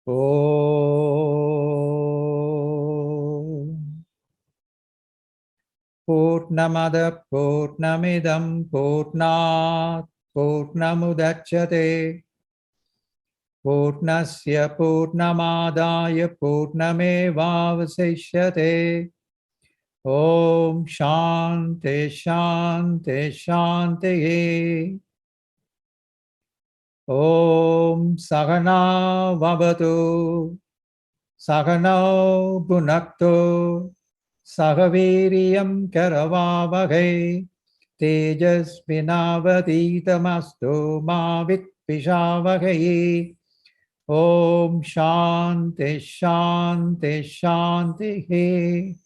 Om Purnamada Purnamidam Purnat Purnamudachyate Purnasya Purnamadaya Purnamevavasishyate. Om Shanti Shanti Shanti. Om Sahana Vavatu Sahana Bhunaktu Sahaviriyam Karavavage Tejasvinavaditamastu Ma Vitpishavage. Om Shanti Shanti Shanti.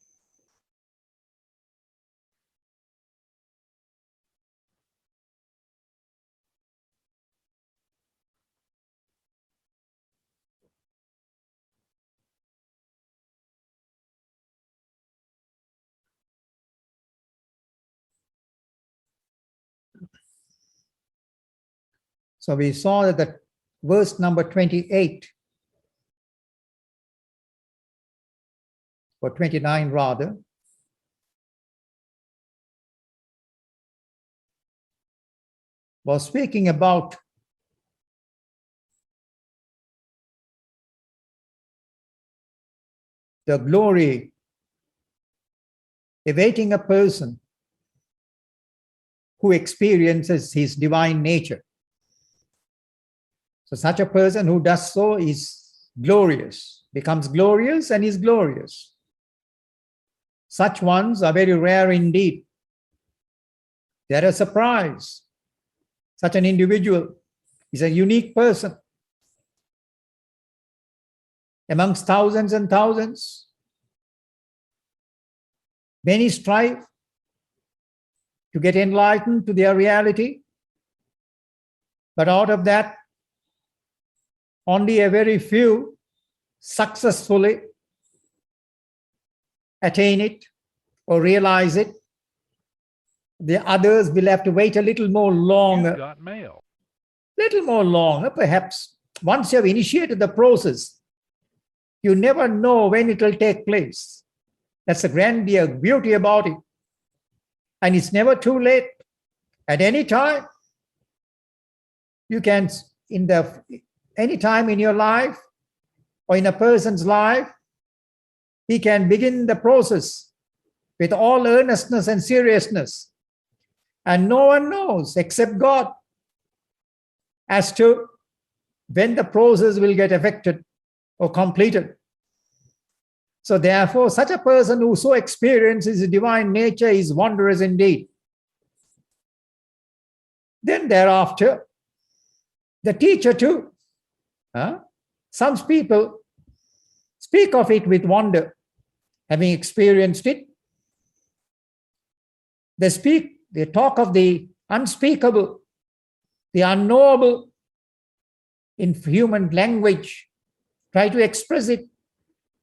So we saw that the verse number 28, or 29 rather, was speaking about the glory awaiting a person who experiences his divine nature. So such a person who does so is glorious, becomes glorious and is glorious. Such ones are very rare indeed. They are a surprise. Such an individual is a unique person. Amongst thousands and thousands, many strive to get enlightened to their reality, but out of that, only a very few successfully attain it or realize it. The others will have to wait a little more longer. You got mail. Little more longer, perhaps. Once you have initiated the process, you never know when it will take place. That's the grand beauty about it. And it's never too late. At any time, you can, any time in your life or in a person's life, he can begin the process with all earnestness and seriousness. And no one knows except God as to when the process will get effected or completed. So therefore, such a person who so experiences divine nature is wondrous indeed. Then thereafter, the teacher too. Some people speak of it with wonder, having experienced it. They talk of the unspeakable, the unknowable in human language, try to express it,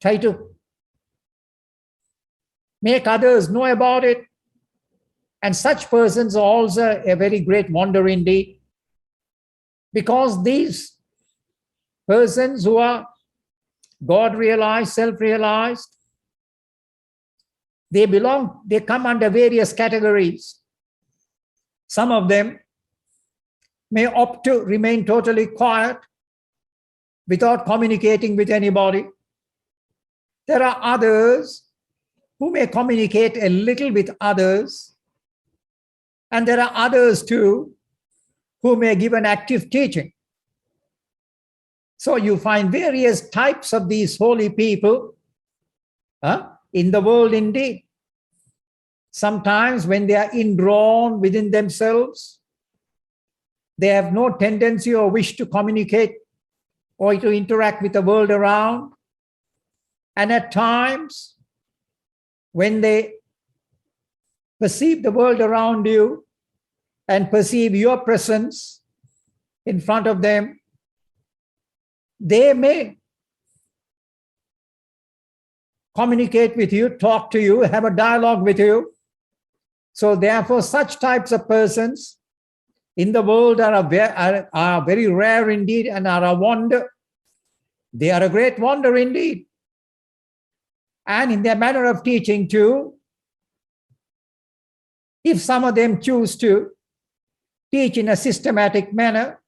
try to make others know about it. And such persons are also a very great wonder indeed, because these persons who are God-realized, self-realized, they come under various categories. Some of them may opt to remain totally quiet without communicating with anybody. There are others who may communicate a little with others. And there are others too who may give an active teaching. So you find various types of these holy people in the world indeed. Sometimes when they are indrawn within themselves, they have no tendency or wish to communicate or to interact with the world around. And at times, when they perceive the world around you and perceive your presence in front of them, they may communicate with you, talk to you, have a dialogue with you. So therefore, such types of persons in the world are very rare indeed and are a wonder. They are a great wonder indeed. And in their manner of teaching too, if some of them choose to teach in a systematic manner,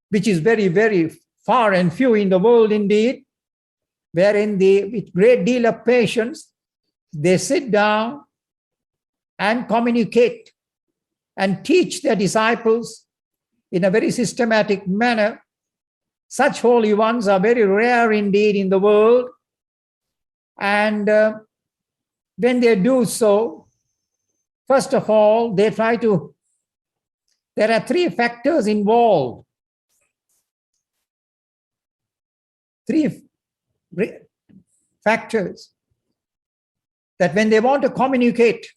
which is very, very far and few in the world indeed, wherein they, with great deal of patience, they sit down and communicate and teach their disciples in a very systematic manner. Such holy ones are very rare indeed in the world. And when they do so, first of all, they try to, there are three factors involved. Three factors that when they want to communicate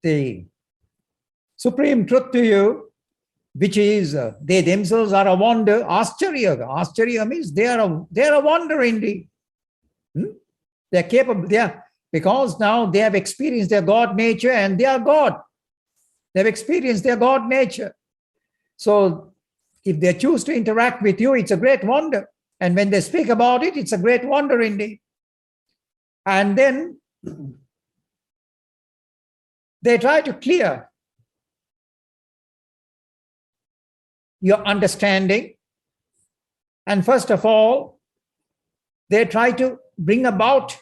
the supreme truth to you, which is they themselves are a wonder. Ascharya. Ascharya means they are a wonder indeed. They are capable. Because now they have experienced their God nature and they are God. They have experienced their God nature. So if they choose to interact with you, it's a great wonder. And when they speak about it, it's a great wonder indeed. And then they try to clear your understanding. And first of all, they try to bring about,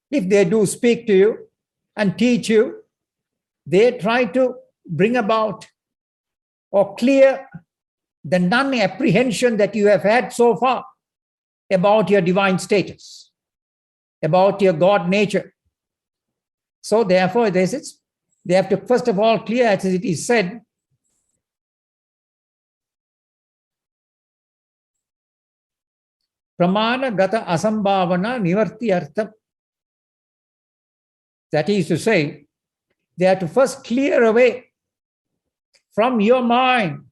if they do speak to you and teach you, they try to bring about or clear the non-apprehension that you have had so far about your divine status, about your God nature. So therefore, they have to first of all clear, as it is said, pramana gata asambhavana nivarti artham. That is to say, they have to first clear away from your mind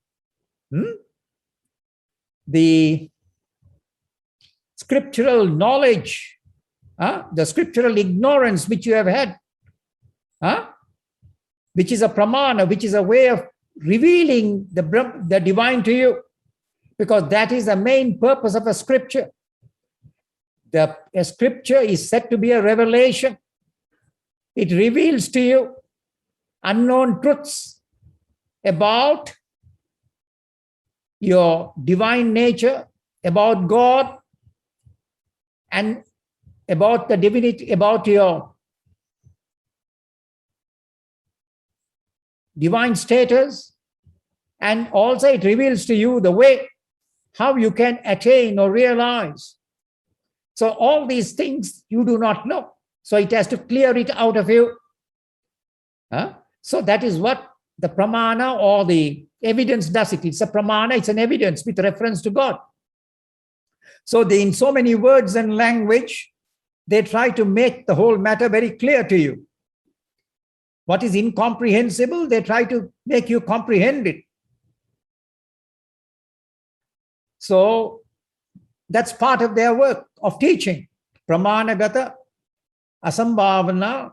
the scriptural knowledge, the scriptural ignorance which you have had, which is a pramana, which is a way of revealing the divine to you, because that is the main purpose of a scripture. A scripture is said to be a revelation. It reveals to you unknown truths about your divine nature, about God, and about the divinity, about your divine status. And also it reveals to you the way how you can attain or realize. So all these things you do not know. So it has to clear it out of you. So that is what the pramana or the evidence does it. It's a pramana, it's an evidence with reference to God. So in so many words and language, they try to make the whole matter very clear to you. What is incomprehensible, they try to make you comprehend it. So that's part of their work of teaching. Pramanagata asambhavana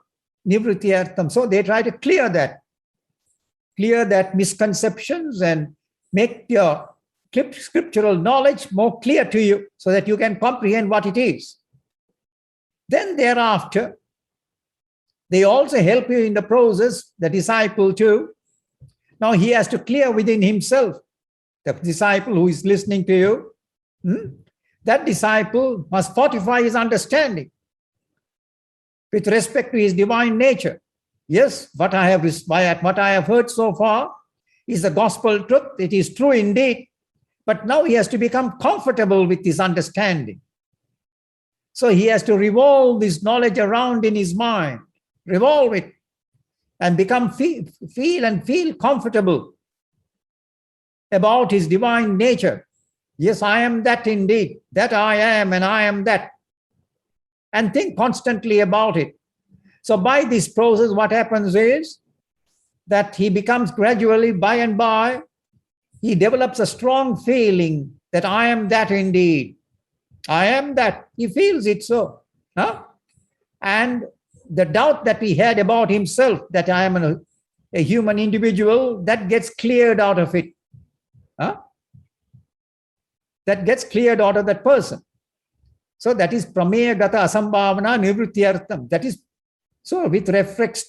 nivrityartham. So they try to clear that misconceptions and make your scriptural knowledge more clear to you so that you can comprehend what it is. Then thereafter, they also help you in the process, the disciple too. Now he has to clear within himself, the disciple who is listening to you, that disciple must fortify his understanding with respect to his divine nature. Yes, what I have heard so far is the gospel truth. It is true indeed. But now he has to become comfortable with his understanding. So he has to revolve this knowledge around in his mind, revolve it, and feel comfortable about his divine nature. Yes, I am that indeed, that I am, and I am that. And think constantly about it. So by this process, what happens is that he becomes gradually, by and by, he develops a strong feeling that I am that indeed. I am that. He feels it so. And the doubt that he had about himself, that I am a human individual, that gets cleared out of it. that gets cleared out of that person. So that is prameya gata asambhavana nivrityartham. That is, so with reference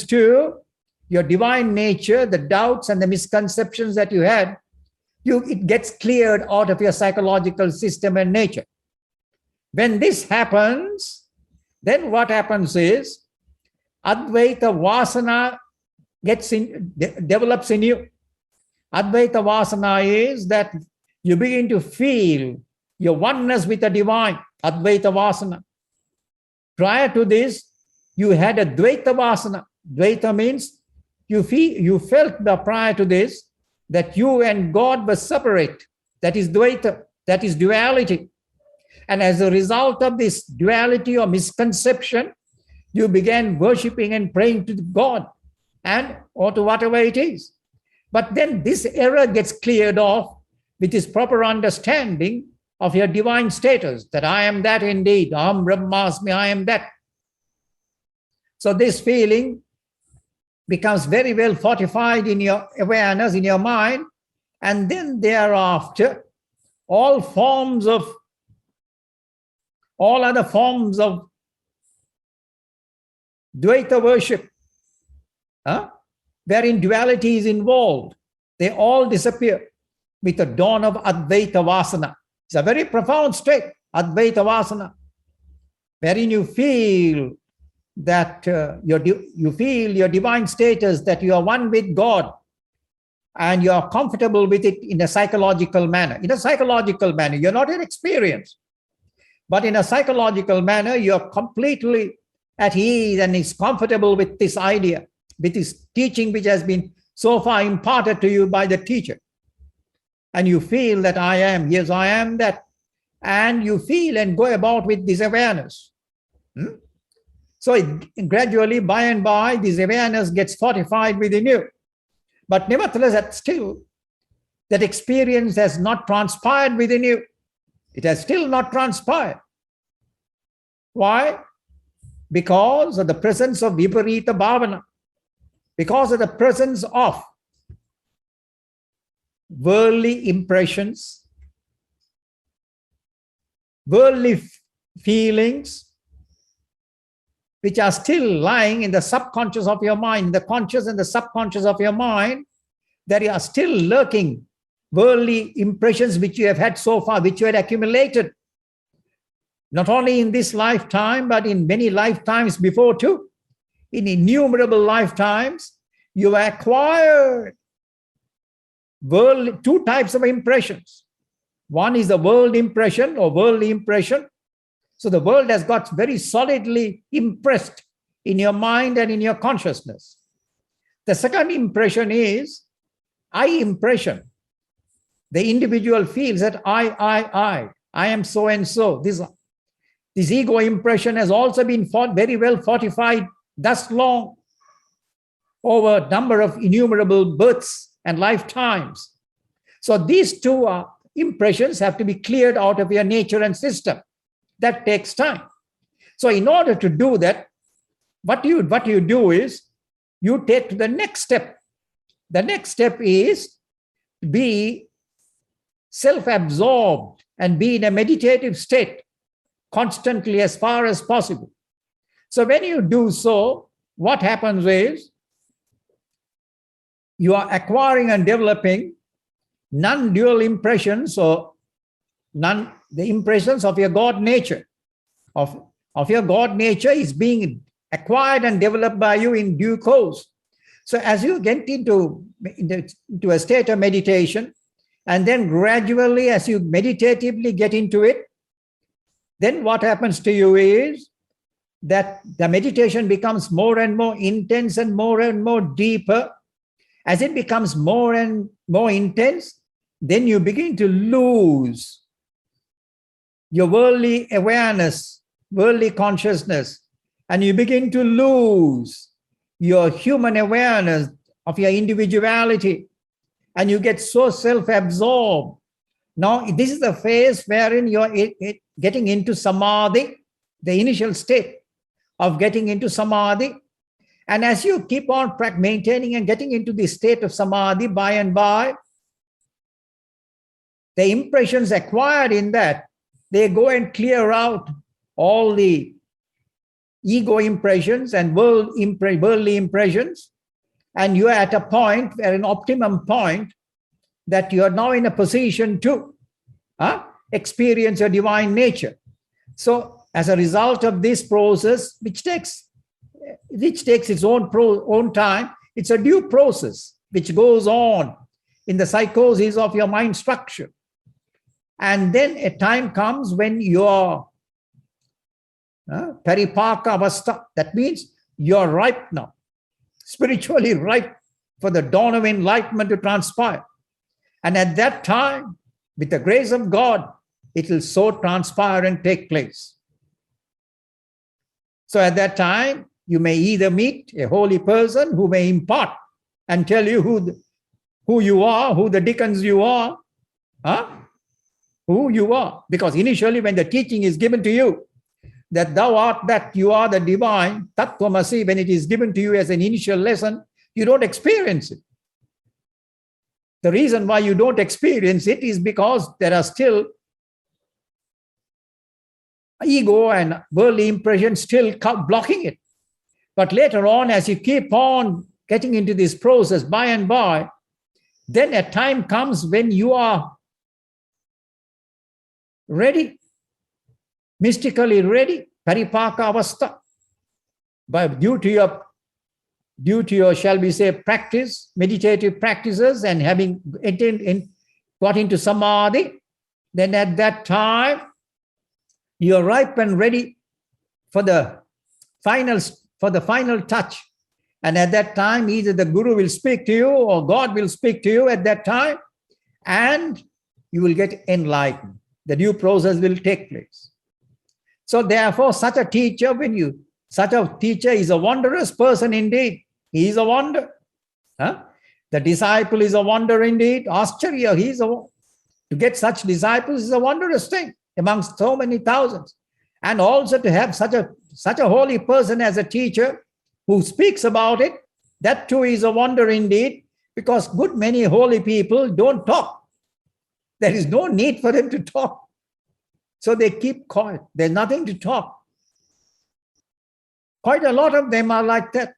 to your divine nature, the doubts and the misconceptions that you had, it gets cleared out of your psychological system and nature. When this happens, then what happens is Advaita Vasana develops in you. Advaita Vasana is that you begin to feel your oneness with the divine, Advaita Vasana. Prior to this, you had a Dvaita Vasana. Dvaita means you felt prior to this that you and God were separate. That is Dvaita, that is duality. And as a result of this duality or misconception, you began worshipping and praying to God or to whatever it is. But then this error gets cleared off with this proper understanding of your divine status, that I am that indeed, Aham Brahmasmi, I am that. So this feeling becomes very well fortified in your awareness, in your mind, and then thereafter, all other forms of Dvaita worship, wherein duality is involved, they all disappear with the dawn of Advaita Vasana. It's a very profound state, Advaita Vasana, wherein you feel that you feel your divine status, that you are one with God, and you are comfortable with it in a psychological manner. In a psychological manner, you're not in experience, but in a psychological manner, you're completely at ease and is comfortable with this idea, with this teaching which has been so far imparted to you by the teacher. And you feel that I am, yes, I am that. And you feel and go about with this awareness. So gradually, by and by, this awareness gets fortified within you. But nevertheless, that experience has not transpired within you. It has still not transpired. Why? Because of the presence of viparita bhavana. Because of the presence of worldly impressions, worldly feelings, which are still lying in the subconscious of your mind, the conscious and the subconscious of your mind, there are still lurking worldly impressions which you have had so far, which you had accumulated, not only in this lifetime, but in many lifetimes before too. In innumerable lifetimes, you acquired two types of impressions. One is the world impression or worldly impression. So the world has got very solidly impressed in your mind and in your consciousness. The second impression is I impression. The individual feels that I am so and so. This ego impression has also been very well fortified thus long over a number of innumerable births and lifetimes. So these two impressions have to be cleared out of your nature and system. That takes time. So in order to do that, what you do is you take to the next step. The next step is be self-absorbed and be in a meditative state constantly as far as possible. So when you do so, what happens is you are acquiring and developing non-dual impressions or the impressions of your God nature. Of your God nature is being acquired and developed by you in due course. So as you get into a state of meditation, and then gradually as you meditatively get into it, then what happens to you is that the meditation becomes more and more intense and more deeper. As it becomes more and more intense, then you begin to lose your worldly awareness, worldly consciousness, and you begin to lose your human awareness of your individuality, and you get so self-absorbed. Now, this is the phase wherein you're getting into samadhi, the initial state of getting into samadhi. And as you keep on maintaining and getting into the state of samadhi by and by, the impressions acquired in that, they go and clear out all the ego impressions and worldly impressions, and you are at a point, at an optimum point, that you are now in a position to experience your divine nature. So as a result of this process, which takes its own time, it's a due process which goes on in the psychosis of your mind structure. And then a time comes when you are paripaka avastha. That means you're ripe now, spiritually ripe for the dawn of enlightenment to transpire. And at that time, with the grace of God, it will so transpire and take place. So at that time, you may either meet a holy person who may impart and tell you who you are, who the dickens you are, who you are. Because initially when the teaching is given to you, that thou art that, you are the divine, tattvamasi, when it is given to you as an initial lesson, you don't experience it. The reason why you don't experience it is because there are still ego and worldly impressions still blocking it. But later on, as you keep on getting into this process by and by, then a time comes when you are ready, mystically ready, paripaka avastha, but due to your, shall we say, practice, meditative practices, and having got into samadhi, then at that time, you're ripe and ready for the final touch. And at that time, either the Guru will speak to you or God will speak to you at that time, and you will get enlightened. The due process will take place. So therefore, such a teacher is a wondrous person indeed. He is a wonder. The disciple is a wonder indeed. Ascharya, to get such disciples is a wondrous thing amongst so many thousands. And also to have such a holy person as a teacher who speaks about it, that too is a wonder indeed, because good many holy people don't talk. There is no need for them to talk. So they keep quiet. There's nothing to talk. Quite a lot of them are like that.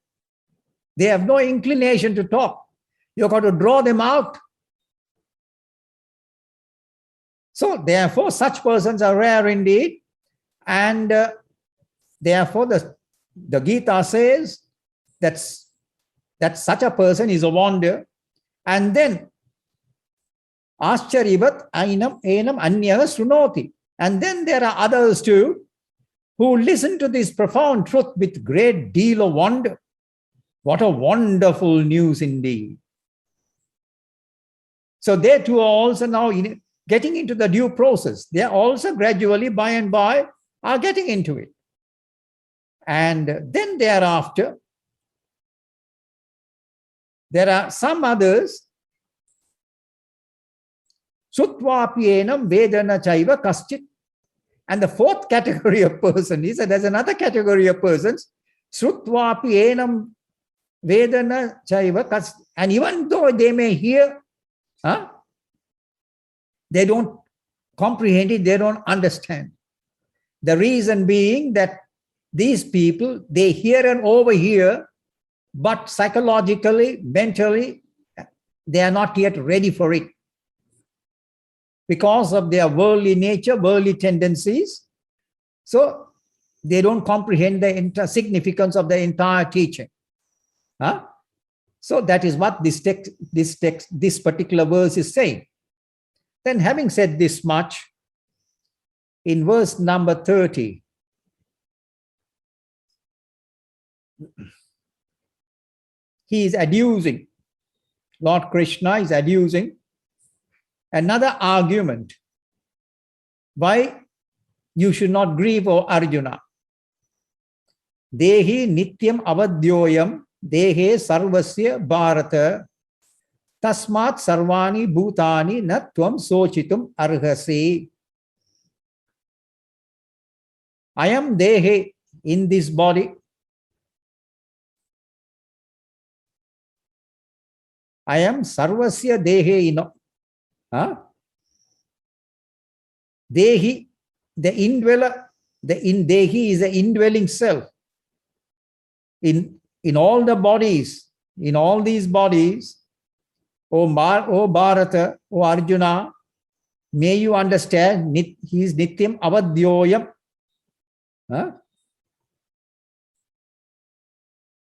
They have no inclination to talk. You've got to draw them out. So therefore, such persons are rare indeed. And therefore, the Gita says that such a person is a wonder. And then, Ascharivat ainam enam anyaha srunoti. And then there are others too who listen to this profound truth with great deal of wonder. What a wonderful news indeed. So they too are also now getting into the due process. They are also gradually, by and by, are getting into it. And then thereafter, there are some others, Sutvapienam Vedana Chaiva Kaschit. And the fourth category of person is that there's another category of persons, Sutvapienam Vedana Chaiva Kaschit. And even though they may hear, they don't comprehend it, they don't understand. The reason being that these people, they hear and overhear, but psychologically, mentally, they are not yet ready for it. Because of their worldly nature, worldly tendencies, so they don't comprehend the significance of the entire teaching. So that is what this particular verse is saying. Then having said this much, in verse number 30, he is adducing, Lord Krishna is adducing another argument why you should not grieve, O Arjuna. Dehi nityam avadyoyam dehe sarvasya bharata tasmat sarvani bhutani na tvam sochitum arhasi. I am dehe, in this body. I am sarvasya dehe, Dehi, the indweller, Dehi is the indwelling self. In all the bodies, in all these bodies, O Bharata, O Arjuna, may you understand, he is Nityam Avadyoyam.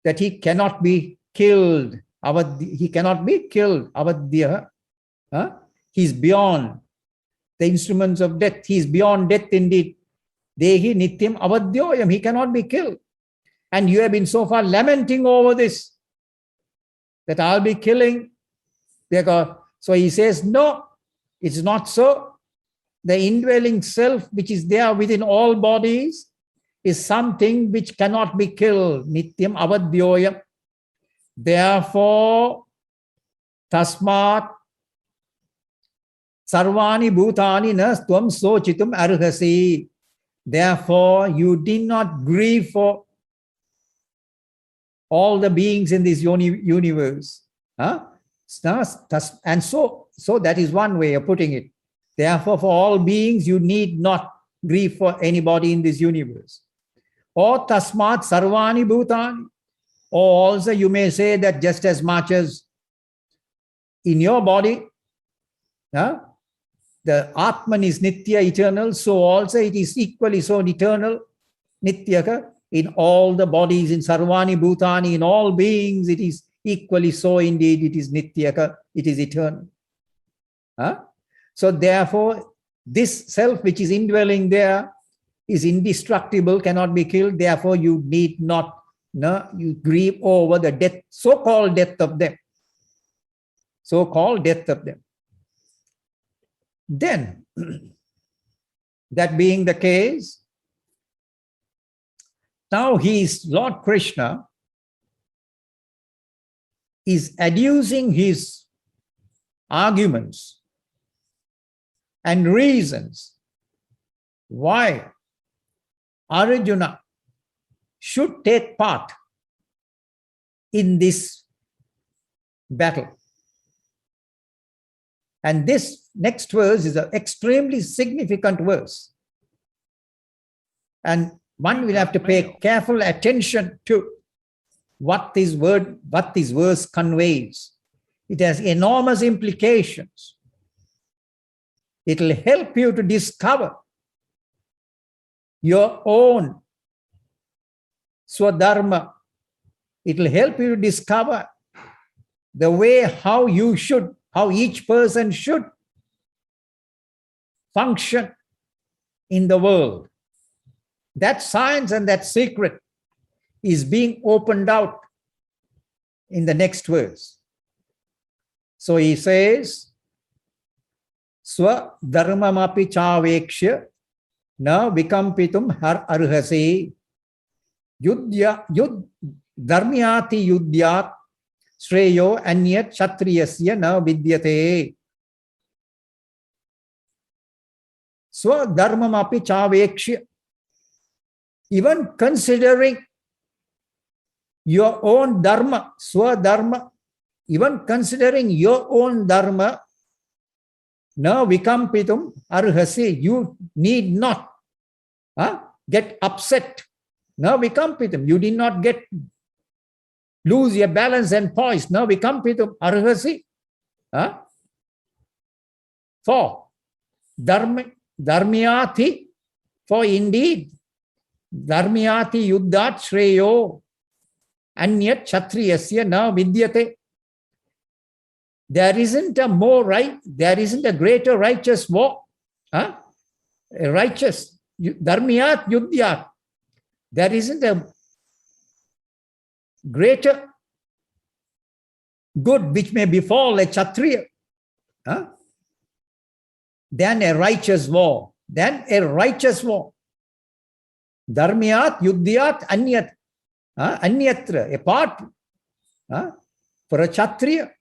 That he cannot be killed. He cannot be killed. Avadya. He is beyond the instruments of death. He is beyond death indeed. Dehi Nityam Avadyoyam. He cannot be killed. And you have been so far lamenting over this, that I'll be killing. So he says, no, it's not so. The indwelling self, which is there within all bodies, is something which cannot be killed. Nityam Avadyoyam. Therefore, Tasmat Sarvani Bhutani na Tvam Sochitum Arhasi. Therefore, you did not grieve for all the beings in this universe. And so that is one way of putting it. Therefore, for all beings, you need not grieve for anybody in this universe. Or Tasmat Sarvani Bhutani. Or also you may say that just as much as in your body, the Atman is Nitya, eternal, so also it is equally so eternal, Nityaka, in all the bodies, in Sarvani Bhutani, in all beings, it is equally so indeed, it is Nityaka, it is eternal. So therefore, this self which is indwelling there is indestructible, cannot be killed, therefore you need not, you grieve over the death, so-called death of them. So-called death of them. Then, that being the case, now Lord Krishna is adducing his arguments and reasons why Arjuna should take part in this battle. And this next verse is an extremely significant verse. And one will have to pay careful attention to what this verse conveys. It has enormous implications. It will help you to discover your own Swadharma. It will help you to discover the way how each person should function in the world. That science and that secret is being opened out in the next verse. So he says, Swa dharmamapi chavekshya na vikampitum har arhasi dharmyati yudyat Shreyo anyat kshatriyasya na vidyate. Swa dharmamapi chavekshya. Even considering your own dharma, swadharma, even considering your own dharma, na vikampitum arhasi, you need not get upset. Na vikampitum, you did not lose your balance and poise. Na vikampitum arhasi. For dharmyati, for indeed, dharmyati yuddhat shreyo anyat kshatriyasya na vidyate. There isn't a greater righteous war. Righteous. Dharmyat yudyat. There isn't a greater good which may befall a kshatriya than a righteous war. Dharmyat yudyat anyat. Anyatra, apart for a kshatriya.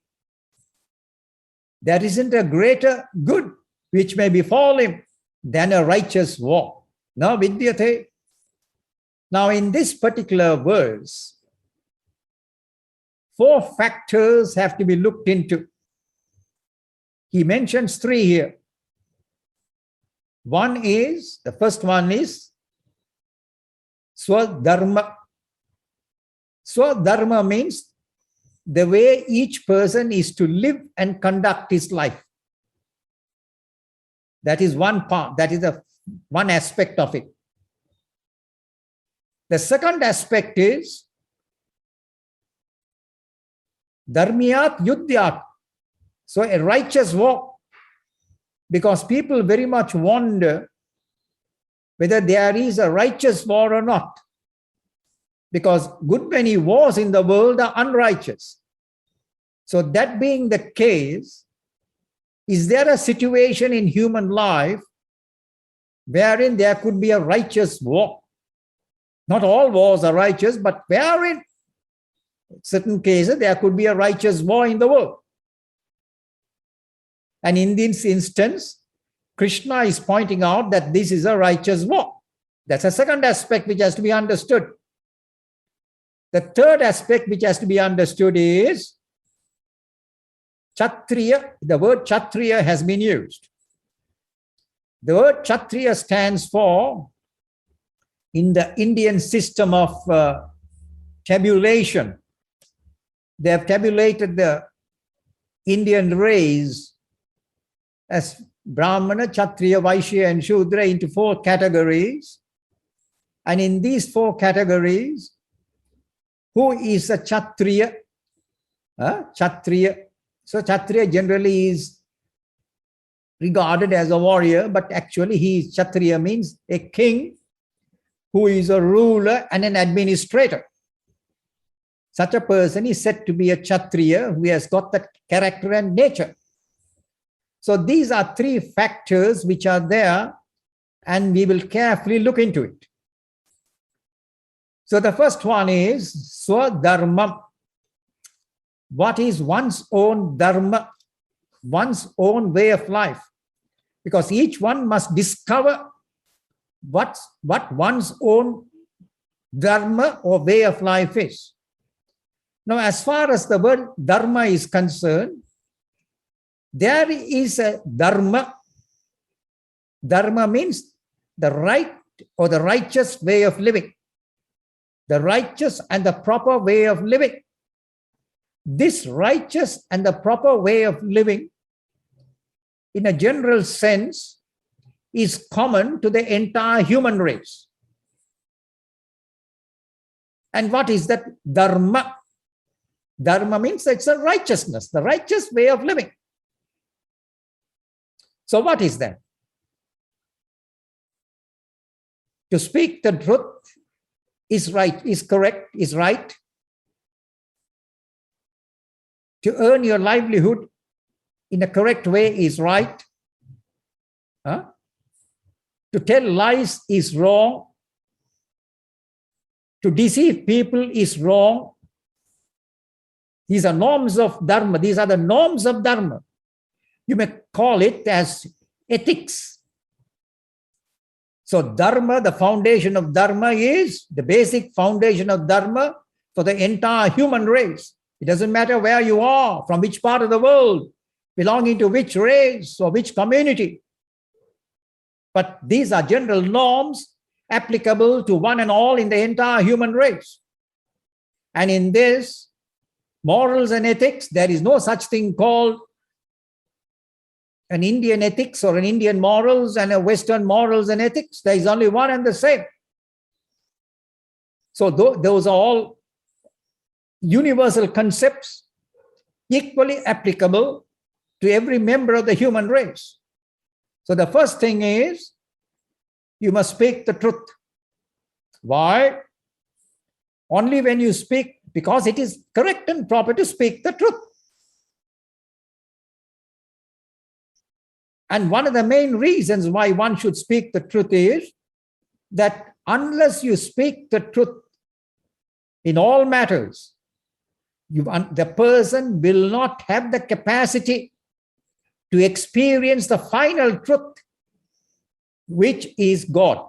There isn't a greater good which may befall him than a righteous war. Na vidyate. Now in this particular verse, 4 factors have to be looked into. He mentions 3 here. The first one is Swadharma. Swadharma means the way each person is to live and conduct his life. That is one part, that is the one aspect of it. The second aspect is Dharmiyat Yuddhyat. So a righteous walk, because people very much wonder whether there is a righteous war or not. Because good many wars in the world are unrighteous. So that being the case, is there a situation in human life wherein there could be a righteous war? Not all wars are righteous, but wherein in certain cases there could be a righteous war in the world. And in this instance, Krishna is pointing out that this is a righteous war. That's a second aspect which has to be understood. The third aspect which has to be understood is Kshatriya. The word Kshatriya has been used. The word Kshatriya stands for, in the Indian system of tabulation, they have tabulated the Indian race as Brahmana, Kshatriya, Vaishya and Shudra into 4 categories. And in these 4 categories, who is a Kshatriya? Kshatriya. So Kshatriya generally is regarded as a warrior, but actually Kshatriya means a king who is a ruler and an administrator. Such a person is said to be a Kshatriya who has got that character and nature. So these are 3 factors which are there, and we will carefully look into it. So the first one is Swadharma. What is one's own dharma, one's own way of life? Because each one must discover what one's own dharma or way of life is. Now, as far as the word dharma is concerned, there is a dharma. Dharma means the right or the righteous way of living. The righteous and the proper way of living. This righteous and the proper way of living, in a general sense, is common to the entire human race. And what is that dharma? Dharma means it's a righteousness, the righteous way of living. So what is that? To speak the truth is right, is correct, is right. To earn your livelihood in a correct way is right. To tell lies is wrong. To deceive people is wrong. These are norms of Dharma. These are the norms of Dharma. You may call it as ethics. So Dharma, the foundation of Dharma is the basic foundation of Dharma for the entire human race. It doesn't matter where you are, from which part of the world, belonging to which race or which community. But these are general norms applicable to one and all in the entire human race. And in this, morals and ethics, there is no such thing called an Indian ethics or an Indian morals and a Western morals and ethics. There is only one and the same. So those are all universal concepts equally applicable to every member of the human race. So the first thing is, you must speak the truth. Why? Only when you speak, because it is correct and proper to speak the truth. And one of the main reasons why one should speak the truth is that unless you speak the truth in all matters, the person will not have the capacity to experience the final truth, which is God.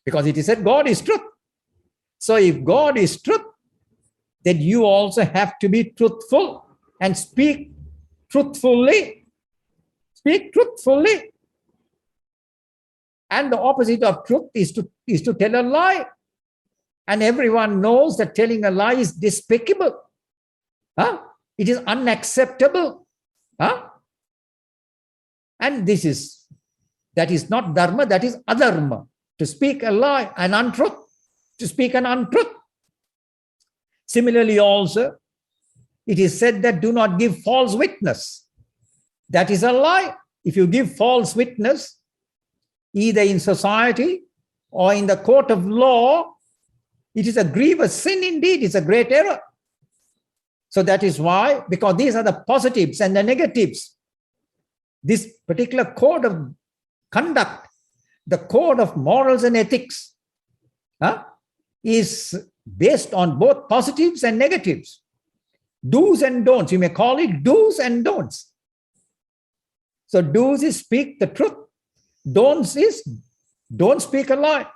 Because it is said God is truth. So if God is truth, then you also have to be truthful and speak truthfully. Speak truthfully. And the opposite of truth is to tell a lie. And everyone knows that telling a lie is despicable. Huh? It is unacceptable. Huh? And that is not dharma, that is adharma. To speak a lie, an untruth. To speak an untruth. Similarly also, it is said that do not give false witness. That is a lie. If you give false witness, either in society or in the court of law, it is a grievous sin indeed. It's a great error. So that is why, because these are the positives and the negatives. This particular code of conduct, the code of morals and ethics, is based on both positives and negatives. Do's and don'ts. You may call it do's and don'ts. So do's is speak the truth. Don'ts is don't speak a lie.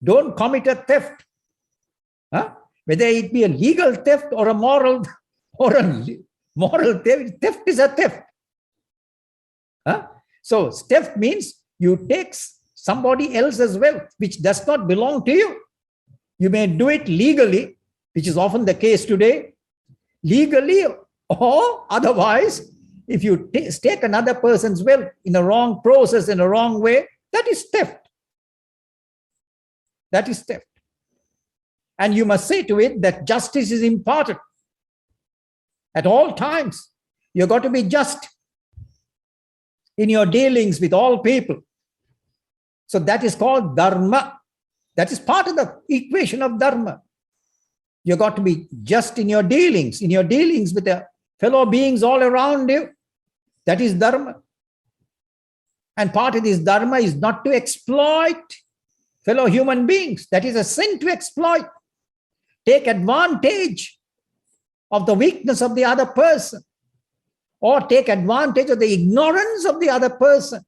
Don't commit a theft. Whether it be a legal theft or a moral theft, theft is a theft. So theft means you take somebody else's wealth which does not belong to you. You may do it legally, which is often the case today, legally, or otherwise, if you take another person's wealth in a wrong process, in a wrong way, that is theft. That is theft. And you must say to it that justice is important. At all times, you've got to be just in your dealings with all people. So that is called dharma. That is part of the equation of dharma. You've got to be just in your dealings with the fellow beings all around you. That is dharma. And part of this dharma is not to exploit fellow human beings. That is a sin to exploit. Take advantage of the weakness of the other person, or take advantage of the ignorance of the other person.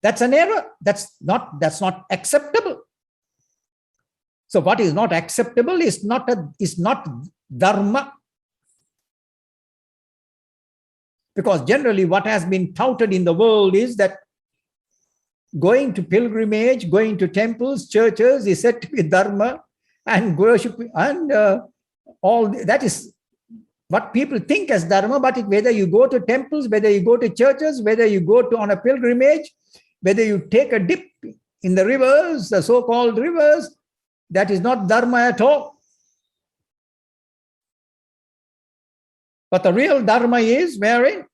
That's an error. That's not acceptable. So what is not acceptable is not dharma. Because generally what has been touted in the world is that going to pilgrimage, going to temples, churches is said to be dharma, and worship and all that is what people think as dharma. But whether you go to temples, whether you go to churches, whether you go on a pilgrimage, whether you take a dip in the rivers, the so-called rivers, that is not dharma at all. But the real dharma is wherein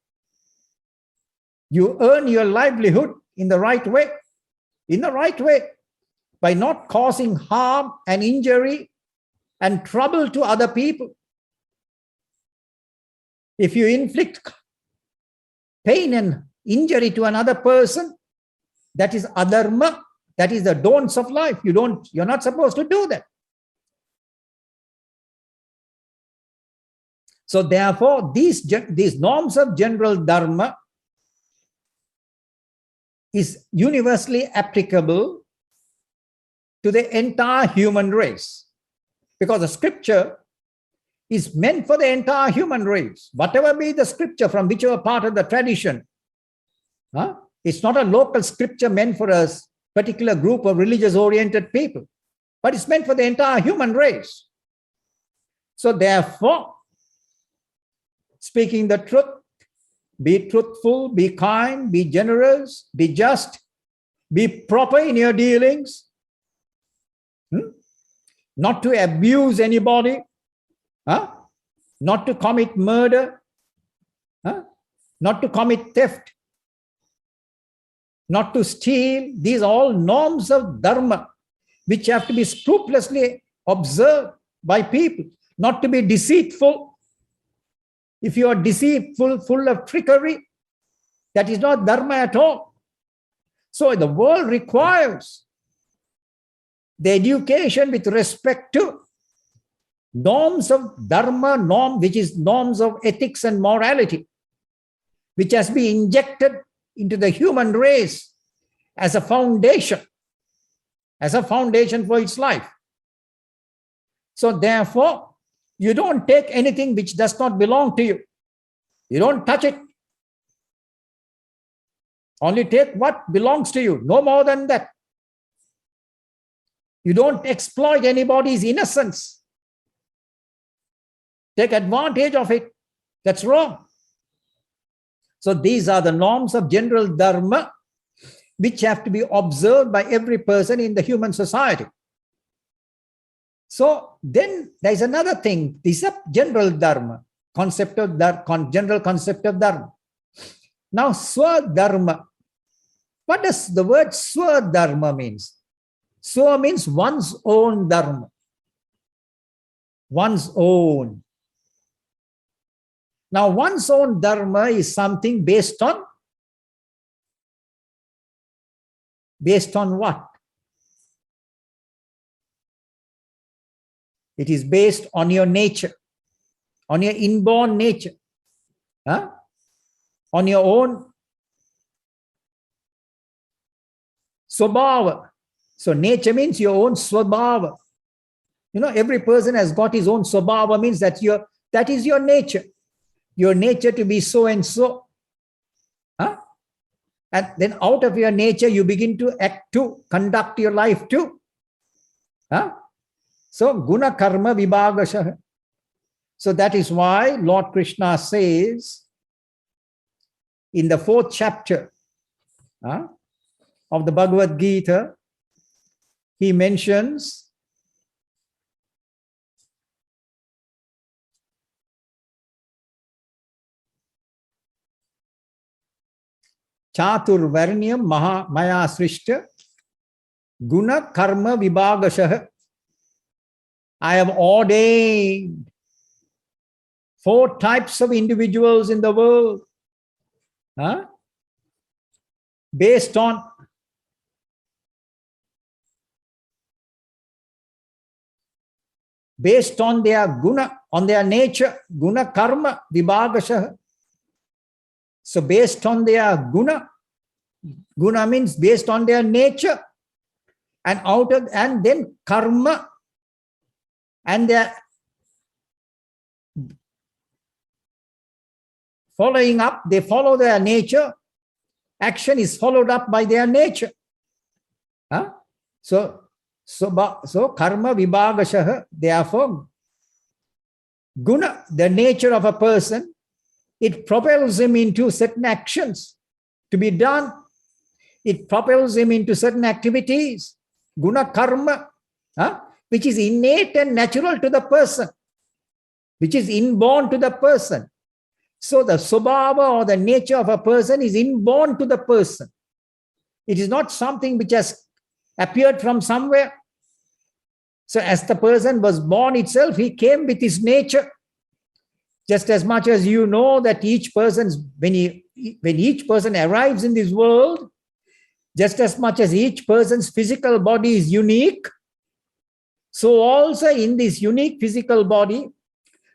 you earn your livelihood in the right way, by not causing harm and injury and trouble to other people. If you inflict pain and injury to another person, that is adharma. That is the don'ts of life. You're not supposed to do that. So therefore, these norms of general dharma is universally applicable to the entire human race. Because the scripture is meant for the entire human race. Whatever be the scripture from whichever part of the tradition, it's not a local scripture meant for a particular group of religious-oriented people, but it's meant for the entire human race. So therefore, speaking the truth, be truthful, be kind, be generous, be just, be proper in your dealings, not to abuse anybody, not to commit murder, not to commit theft, not to steal. These are all norms of dharma which have to be scrupulously observed by people. Not to be deceitful. If you are deceitful, full of trickery, that is not dharma at all. So the world requires the education with respect to norms of dharma, which is norms of ethics and morality, which has been injected into the human race as a foundation for its life. So therefore, you don't take anything which does not belong to you. You don't touch it. Only take what belongs to you, no more than that. You don't exploit anybody's innocence. Take advantage of it. That's wrong. So these are the norms of general Dharma, which have to be observed by every person in the human society. So then there's another thing. This is a general Dharma, general concept of Dharma. Now, Swadharma. What does the word Swadharma means? Swa means one's own Dharma. One's own. Now, one's own Dharma is something based on what? It is based on your nature, on your inborn nature, on your own swabhava. So nature means your own swabhava. You know, every person has got his own swabhava, means that is your nature. Your nature to be so and so. And then out of your nature, you begin to act to, conduct your life too. So, guna karma vibhagasha. So that is why Lord Krishna says in the 4th chapter of the Bhagavad Gita, he mentions Chatur Varnyam Maya Srishta Guna Karma Vibhagasha. I have ordained 4 types of individuals in the world based on their guna, on their nature, guna karma vibhagasha. So based on their guna means based on their nature, and then karma, and their following up, they follow their nature. Action is followed up by their nature. So karma vibhagasha, therefore, guna, the nature of a person, it propels him into certain actions to be done. It propels him into certain activities. Guna karma, which is innate and natural to the person, which is inborn to the person. So the swabhava or the nature of a person is inborn to the person. It is not something which has appeared from somewhere. So as the person was born itself, he came with his nature. Just as much as you know that each person's, when each person arrives in this world, just as much as each person's physical body is unique, so also in this unique physical body,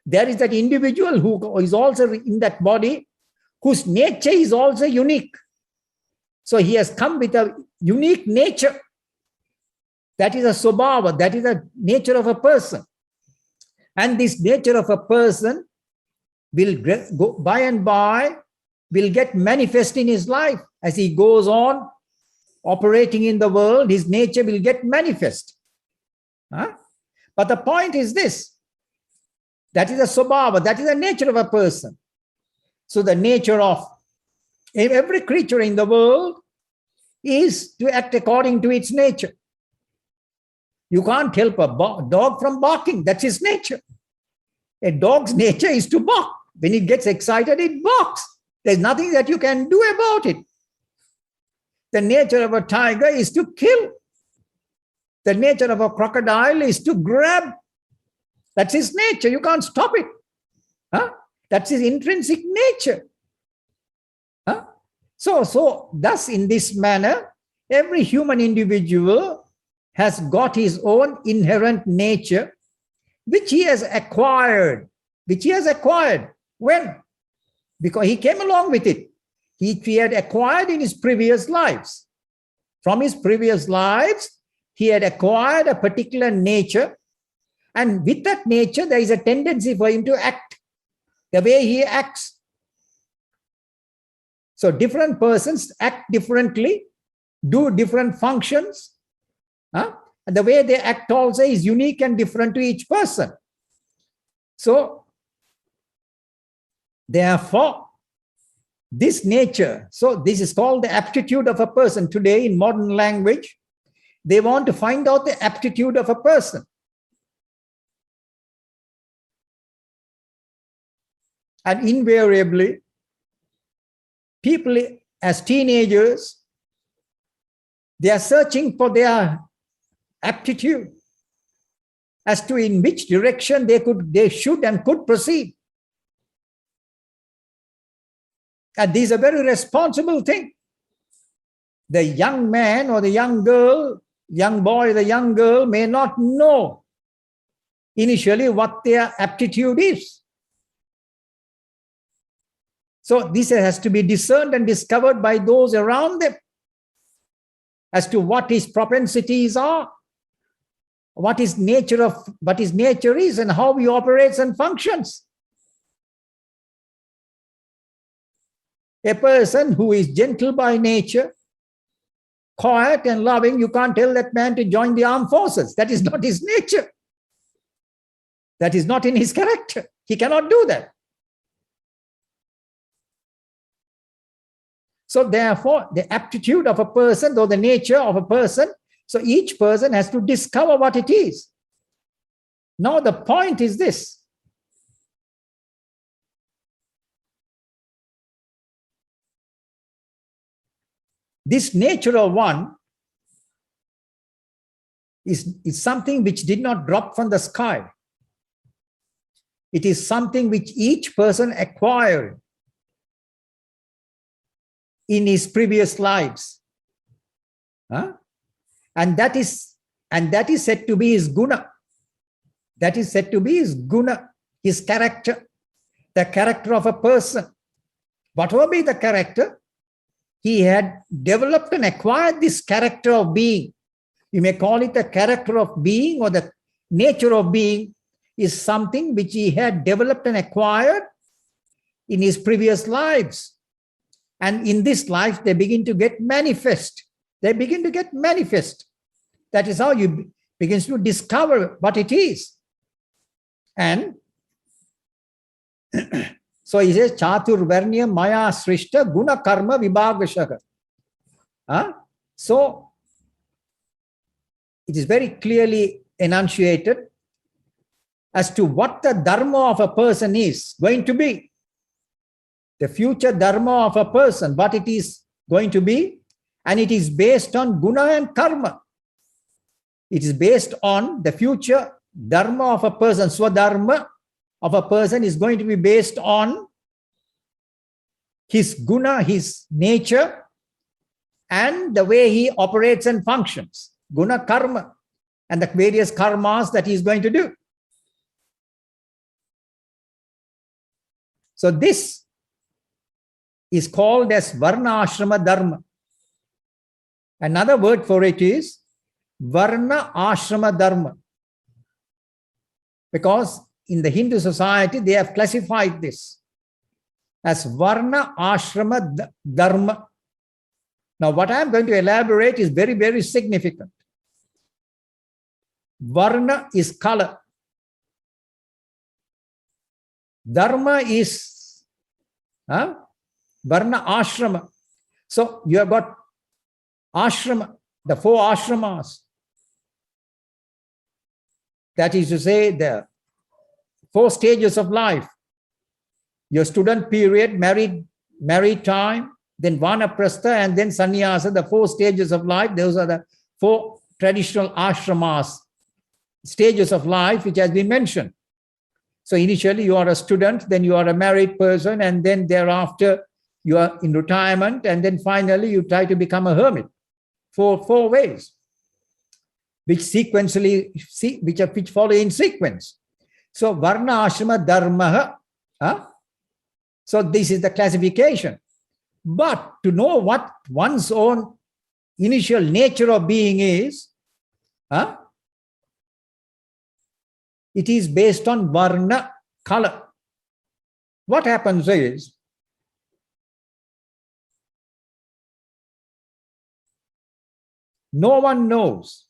there is that individual who is also in that body, whose nature is also unique. So he has come with a unique nature. That is a swabhava, that is the nature of a person. And this nature of a person will go by and by, will get manifest in his life. As he goes on operating in the world, his nature will get manifest. But the point is this, that is a swabhava, that is the nature of a person. So the nature of every creature in the world is to act according to its nature. You can't help a dog from barking, that's his nature. A dog's nature is to bark. When it gets excited, it barks. There's nothing that you can do about it. The nature of a tiger is to kill. The nature of a crocodile is to grab. That's his nature. You can't stop it. That's his intrinsic nature. So thus in this manner, every human individual has got his own inherent nature, which he has acquired. When? Because he came along with it. He had acquired in his previous lives. From his previous lives, he had acquired a particular nature. And with that nature, there is a tendency for him to act the way he acts. So different persons act differently, do different functions. And the way they act also is unique and different to each person. So therefore, this nature, so this is called the aptitude of a person. Today in modern language, they want to find out the aptitude of a person. And invariably, people as teenagers, they are searching for their aptitude as to in which direction they should and could proceed. And this is a very responsible thing. The young man or the young girl, young boy or the young girl may not know initially what their aptitude is. So this has to be discerned and discovered by those around them as to what his propensities are, what his nature is, and how he operates and functions. A person who is gentle by nature, quiet and loving, you can't tell that man to join the armed forces. That is not his nature. That is not in his character. He cannot do that. So therefore, the aptitude of a person, or the nature of a person, so each person has to discover what it is. Now the point is this. This nature of one is something which did not drop from the sky. It is something which each person acquired in his previous lives. And that is said to be his guna. That is said to be his guna, his character, the character of a person. Whatever be the character, he had developed and acquired this character of being. You may call it the character of being, or the nature of being is something which he had developed and acquired in his previous lives. And in this life, they begin to get manifest. They begin to get manifest. That is how you begin to discover what it is. And so he says, Chatur Varnya Maya Srishta Guna Karma Vibhagashaka. So it is very clearly enunciated as to what the dharma of a person is going to be. The future dharma of a person, what it is going to be, and it is based on guna and karma. It is based on the future dharma of a person. Swadharma of a person is going to be based on his guna, his nature, and the way he operates and functions. Guna, karma, and the various karmas that he is going to do. So this is called as Varna Ashrama Dharma. Another word for it is Varna Ashrama Dharma. Because in the Hindu society, they have classified this as Varna Ashrama Dharma. Now, what I am going to elaborate is very, very significant. Varna is color. Dharma is Varna Ashrama. So you have got ashrama, the 4 ashramas. That is to say, the 4 stages of life. Your student period, married time, then vanaprastha, and then sannyasa, the 4 stages of life. Those are the 4 traditional ashramas, stages of life which has been mentioned. So initially you are a student, then you are a married person, and then thereafter you are in retirement, and then finally you try to become a hermit. 4 ways, which sequentially, which follow in sequence. So Varna Ashrama Dharma. So this is the classification. But to know what one's own initial nature of being is, it is based on Varna, color. What happens is, No one knows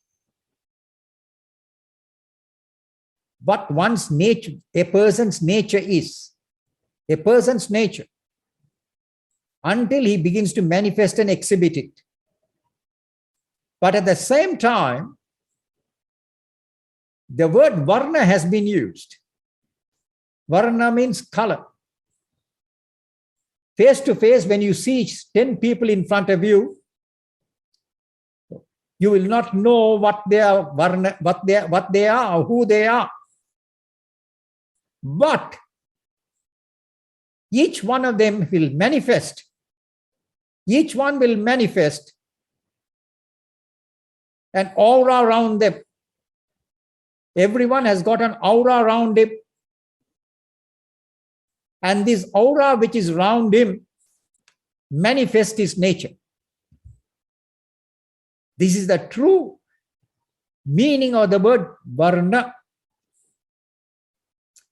what one's nature, a person's nature is, a person's nature, until he begins to manifest and exhibit it. But at the same time, the word varna has been used. Varna means color. Face to face, when you see 10 people in front of you, you will not know what they are, varna, what they are, or who they are. But each one of them will manifest. Each one will manifest an aura around them. Everyone has got an aura around him. And this aura which is around him manifests his nature. This is the true meaning of the word varna.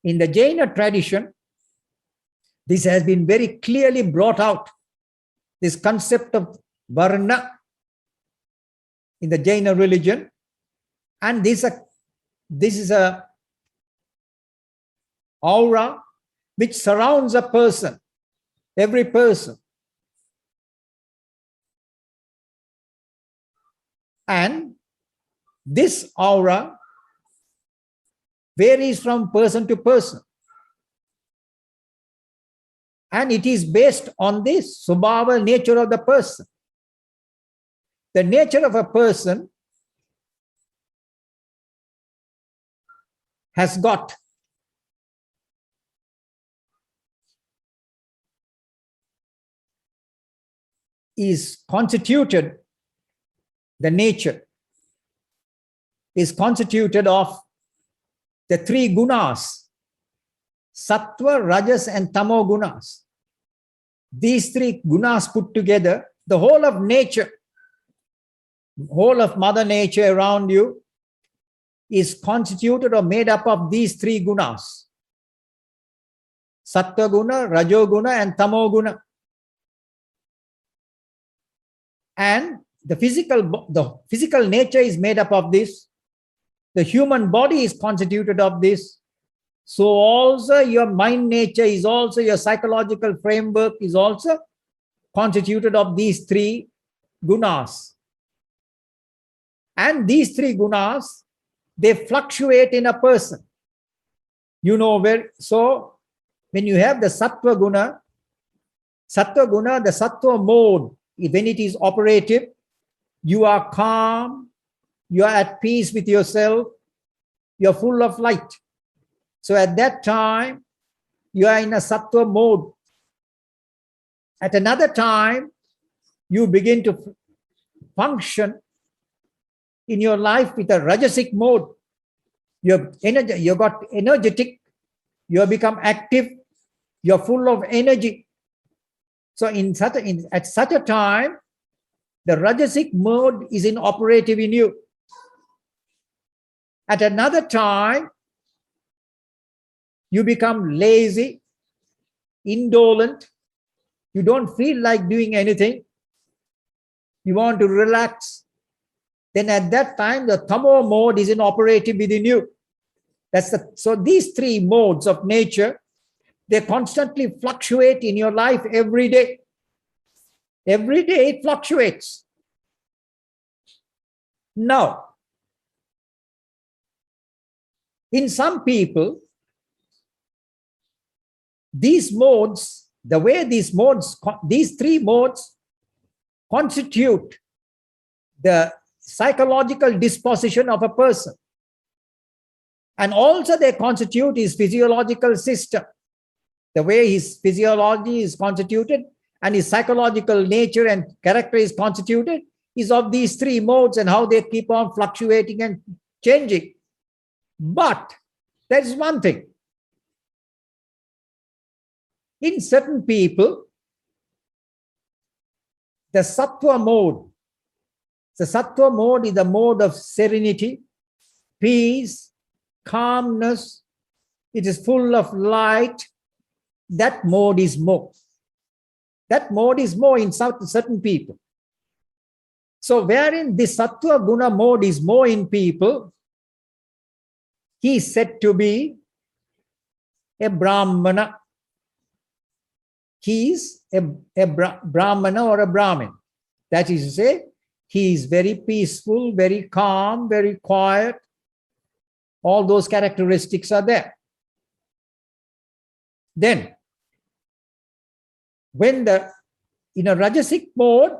In the Jaina tradition, this has been very clearly brought out, this concept of varna in the Jaina religion. And this is a aura which surrounds a person, every person. And this aura varies from person to person. And it is based on this subhava, nature of the person. The nature of a person has got is constituted, the nature is constituted of the three gunas, sattva, rajas, and tamo gunas. These three gunas put together, the whole of nature, whole of Mother Nature around you is constituted or made up of these three gunas: sattva guna, rajo guna, and tamo guna. And the physical nature is made up of this. The human body is constituted of this. So also your mind nature is also, your psychological framework is also constituted of these three gunas. And these three gunas, they fluctuate in a person. You know where, so when you have the sattva guna, the sattva mode, when it is operative, you are calm, you are at peace with yourself, you're full of light. So at that time, you are in a sattva mode. At another time, you begin to function in your life with a rajasic mode. You got energetic, you have become active, you're full of energy. So at such a time, the rajasic mode is in operative in you. At another time, you become lazy, indolent, you don't feel like doing anything, you want to relax. Then at that time, the tamo mode is in operative within you. So these three modes of nature, they constantly fluctuate in your life every day. Every day it fluctuates. Now, in some people, these modes, the way these three modes constitute the psychological disposition of a person. And also they constitute his physiological system. The way his physiology is constituted and his psychological nature and character is constituted is of these three modes and how they keep on fluctuating and changing. But there is one thing. In certain people, the sattva mode is the mode of serenity, peace, calmness. It is full of light. That mode is more. That mode is more in certain people. So wherein the Sattva Guna mode is more in people, he is said to be a Brahmana. He is a Brahmana or a Brahmin. That is to say, he is very peaceful, very calm, very quiet. All those characteristics are there. Then, when in a Rajasic mode,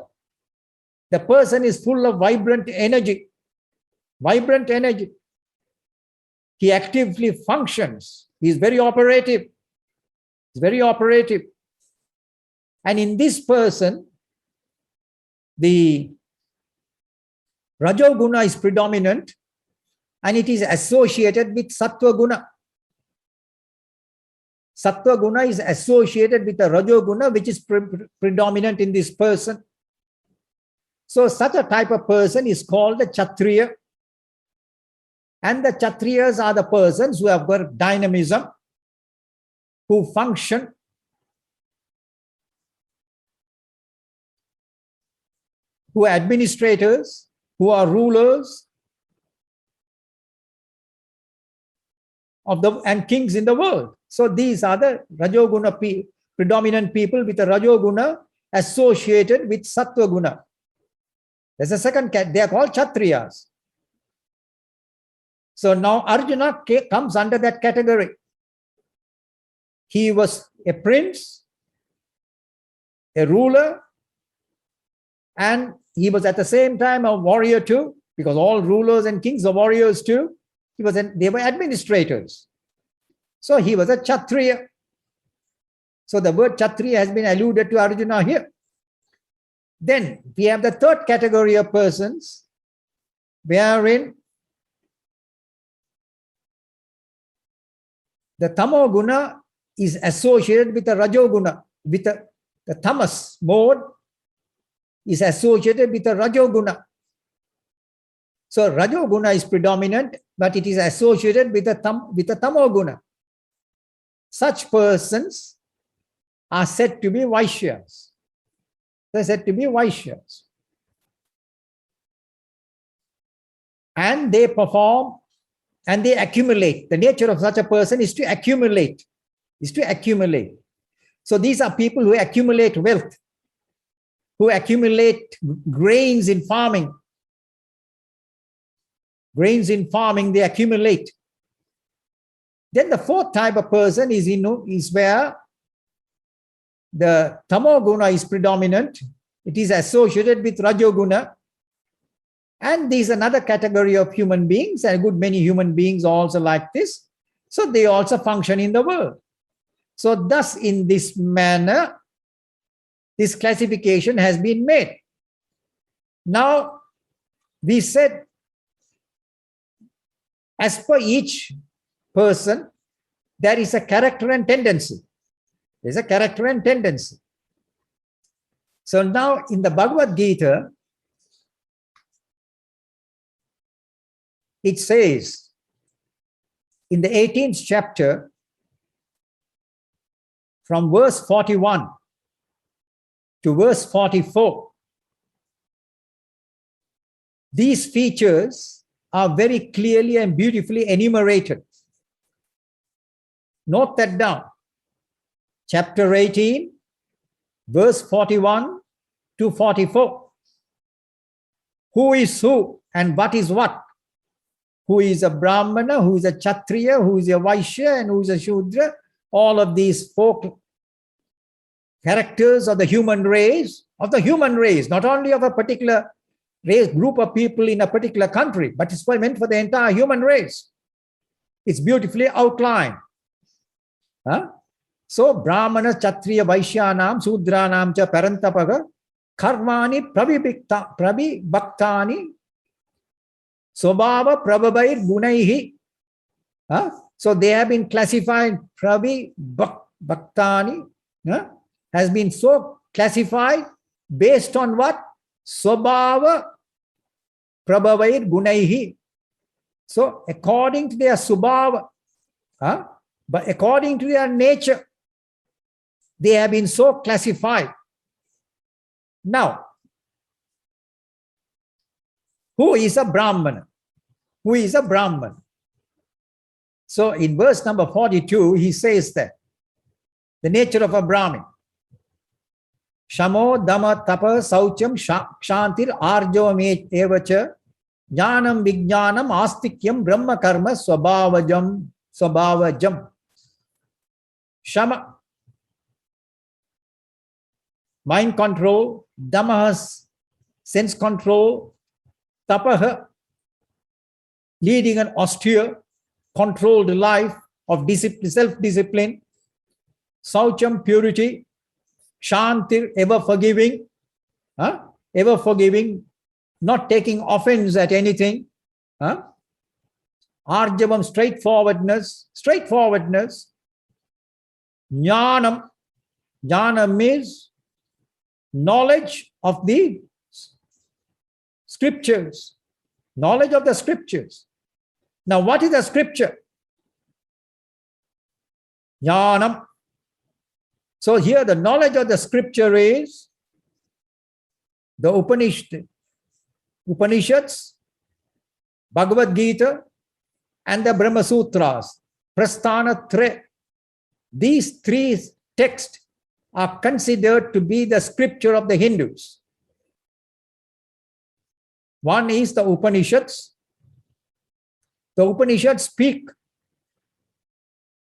the person is full of vibrant energy. Vibrant energy. He actively functions. He is very operative. He's very operative. And in this person, the Rajoguna is predominant, and it is associated with Sattva Guna. Sattva Guna is associated with the Rajoguna, which is predominant in this person. So such a type of person is called the Kshatriya. And the Kshatriyas are the persons who have got dynamism, who function, who are administrators, who are rulers of and kings in the world. So these are the Rajoguna predominant people with the Rajoguna associated with Sattva Guna. There's a second cat, they are called Kshatriyas. So now Arjuna comes under that category. He was a prince, a ruler, and he was at the same time a warrior too, because all rulers and kings are warriors too. They were administrators. So he was a Kshatriya. So the word Kshatriya has been alluded to Arjuna here. Then we have the third category of persons, wherein the Tamo Guna is associated with the Rajoguna, with the Tamas mode is associated with the Rajoguna. So Rajoguna is predominant, but it is associated with the Tamo Guna. Such persons are said to be Vaishyas. They're said to be Vaishyas. And they perform and they accumulate. The nature of such a person is to accumulate. So these are people who accumulate wealth, who accumulate grains in farming. Grains in farming, they accumulate. Then the fourth type of person is where the Tamo Guna is predominant. It is associated with Rajoguna. And there is another category of human beings, and a good many human beings also like this. So they also function in the world. So thus, in this manner, this classification has been made. Now, we said, as per each person, there is a character and tendency. There's a character and tendency. So now in the Bhagavad Gita, it says in the 18th chapter, from verse 41 to verse 44, these features are very clearly and beautifully enumerated. Note that down. Chapter 18, verse 41 to 44. Who is who and what is what? Who is a Brahmana, who is a Kshatriya, who is a Vaishya, and who is a Shudra? All of these four characters of the human race, not only of a particular race, group of people in a particular country, but it's meant for the entire human race. It's beautifully outlined. So, Brahmana, Kshatriya, Vaishyanam, Sudranam cha Parantapaga, Karmani Prabhibhaktani, Swabhava Prabhabair Gunaihi. So they have been classified, Prabhibhaktani has been so classified based on what? Swabhava Prabhabair Gunaihi. So according to their Swabhava, but according to their nature, they have been so classified. Now, Who is a Brahmana? Who is a Brahman? So in verse number 42, he says that the nature of a Brahmin. Shamo dhamma tapa saucham kshantir arjo evacha jnanam vijnanam astikyam brahma karma swabhavajam. Shama, mind control. Dhamma, sense control. Tapaha, leading an austere, controlled life of self-discipline. Saucham, purity. Shantir, ever forgiving. Ever forgiving, not taking offense at anything. Arjavam, straightforwardness. Jnanam. Jnanam means knowledge of the scriptures. Knowledge of the scriptures. Now, what is the scripture? Jnanam. So here the knowledge of the scripture is the Upanishads, Bhagavad Gita, and the Brahma Sutras, Prasthana Tre. These three texts are considered to be the scripture of the Hindus. One is the Upanishads. The Upanishads speak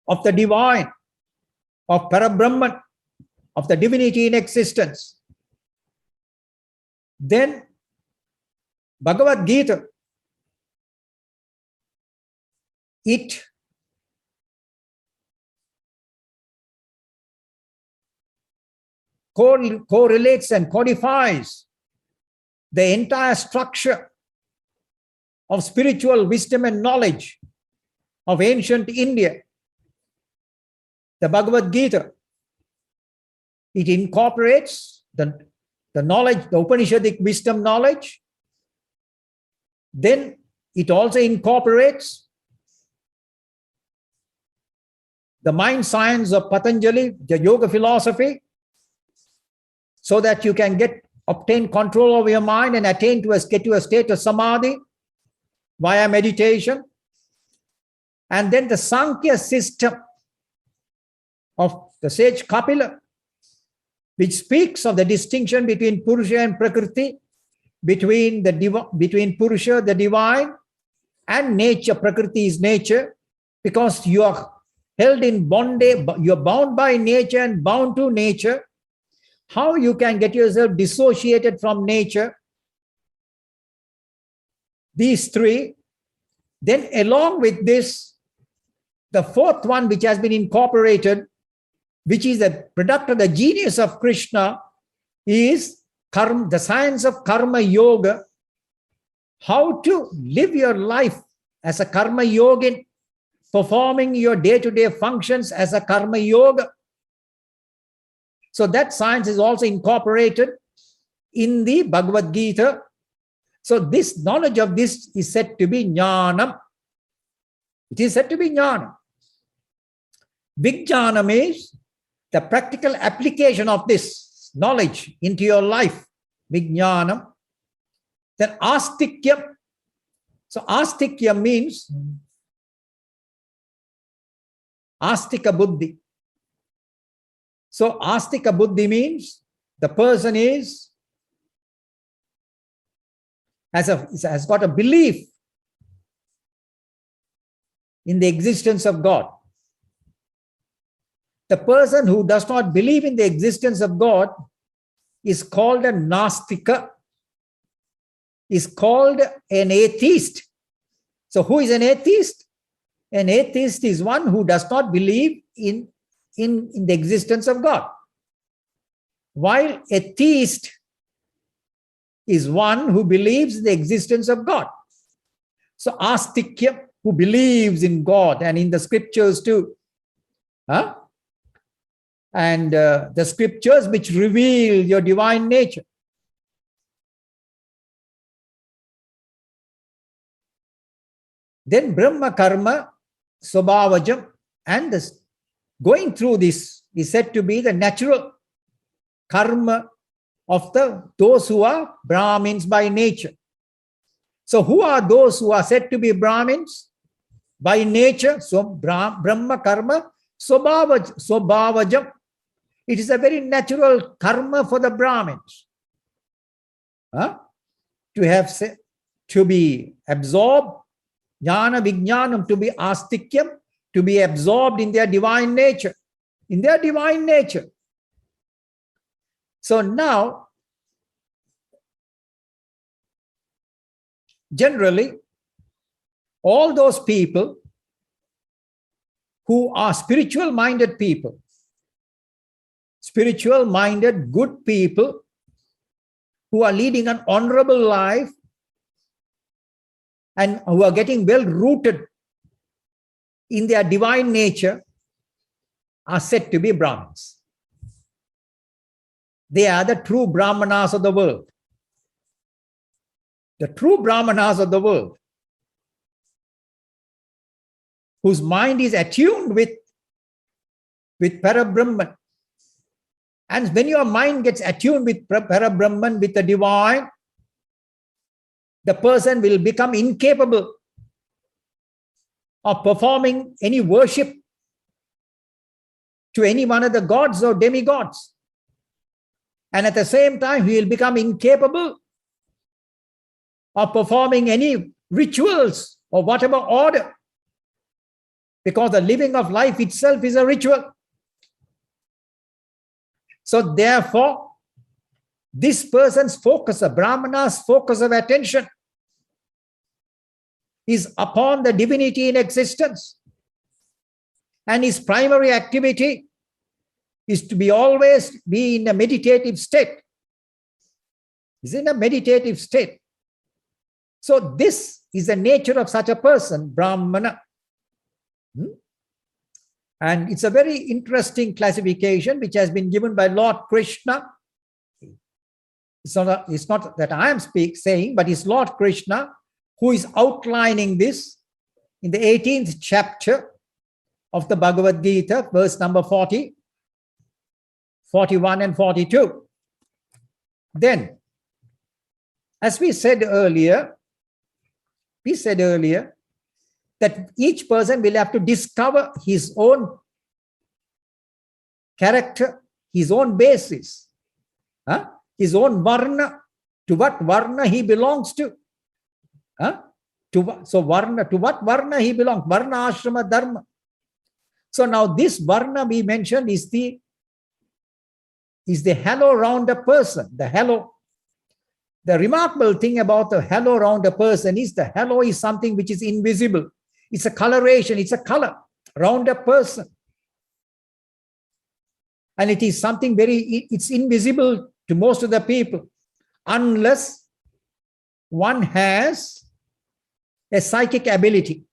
of the divine, of Parabrahman, of the divinity in existence. Then Bhagavad Gita, it correlates and codifies the entire structure of spiritual wisdom and knowledge of ancient India. The Bhagavad Gita, it incorporates the knowledge, the Upanishadic wisdom knowledge. Then it also incorporates the mind science of Patanjali, the yoga philosophy, so that you can obtain control over your mind and get to a state of samadhi via meditation. And then the Sankhya system of the sage Kapila, which speaks of the distinction between Purusha and Prakriti, between Purusha, the divine, and nature. Prakriti is nature, because you are held in bondage, you are bound by nature and bound to nature. How you can get yourself dissociated from nature? These three. Then along with this, the fourth one which has been incorporated, which is the product of the genius of Krishna, is karma, the science of karma yoga. How to live your life as a karma yogin, performing your day-to-day functions as a karma yoga. So that science is also incorporated in the Bhagavad Gita. So this knowledge of this is said to be jnanam. It is said to be jnanam. Vijnanam is the practical application of this knowledge into your life. Vijnanam. Then astikyam. So astikyam means astika buddhi. So astika buddhi means the person has got a belief in the existence of God. The person who does not believe in the existence of God is called a Nastika, is called an atheist. So who is an atheist? An atheist is one who does not believe in the existence of God. While a theist is one who believes in the existence of God. So astikya, who believes in God and in the scriptures too. And the scriptures which reveal your divine nature. Then Brahma Karma Swabhavajam, and this, going through this is said to be the natural karma of those who are Brahmins by nature. So who are those who are said to be Brahmins? By nature, so Brahma karma, Swabhavajam. It is a very natural karma for the Brahmins. To be absorbed, jnana vijnanam, to be astikyam, to be absorbed in their divine nature. In their divine nature. So now, generally, all those people who are spiritual-minded people, spiritual-minded, good people, who are leading an honorable life and who are getting well rooted in their divine nature, are said to be Brahmins. They are the true Brahmanas of the world. The true Brahmanas of the world, whose mind is attuned with Parabrahman. And when your mind gets attuned with Parabrahman, with the divine, the person will become incapable of performing any worship to any one of the gods or demigods. And at the same time, he will become incapable of performing any rituals or whatever order, because the living of life itself is a ritual. So therefore, this person's focus, a Brahmana's focus of attention, is upon the divinity in existence. And his primary activity is to always be in a meditative state. He's in a meditative state. So this is the nature of such a person, Brahmana. And it's a very interesting classification which has been given by Lord Krishna. It's not that I am saying, but it's Lord Krishna who is outlining this in the 18th chapter of the Bhagavad Gita, verse number 40, 41 and 42. Then, as we said earlier that each person will have to discover his own character, his own basis, his own varna, to what varna he belongs to. To what varna he belongs? Varna, ashrama, dharma. So now this varna we mentioned is the halo around a person, the halo. The remarkable thing about the halo around a person is the halo is something which is invisible. It's a coloration, it's a color around a person. And it is something it's invisible to most of the people, unless one has a psychic ability.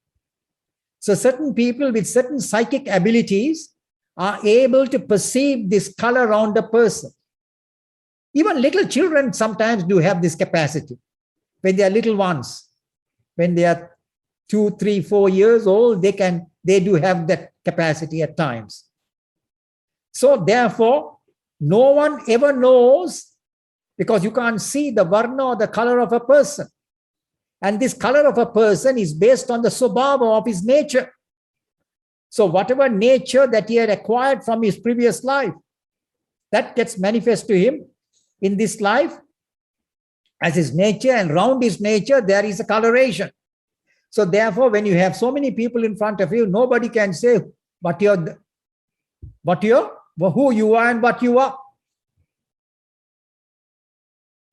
So certain people with certain psychic abilities are able to perceive this color around a person. Even little children sometimes do have this capacity. When they are little ones, when they are 2, 3, 4 years old, they do have that capacity at times. So therefore, no one ever knows, because you can't see the varna or the color of a person. And this color of a person is based on the swabhava of his nature. So whatever nature that he had acquired from his previous life, that gets manifest to him in this life as his nature, and around his nature there is a coloration. So therefore, when you have so many people in front of you, nobody can say who you are and what you are.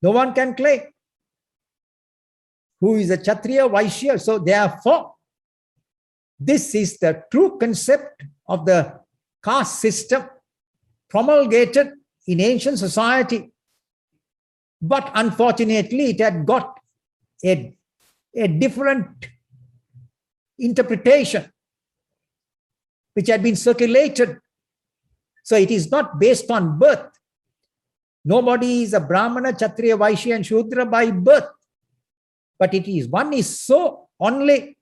No one can claim who is a Kshatriya, Vaishya. So therefore, this is the true concept of the caste system promulgated in ancient society. But unfortunately, it had got a different interpretation which had been circulated. So it is not based on birth. Nobody is a Brahmana, Kshatriya, Vaishya and Shudra by birth. But one is so only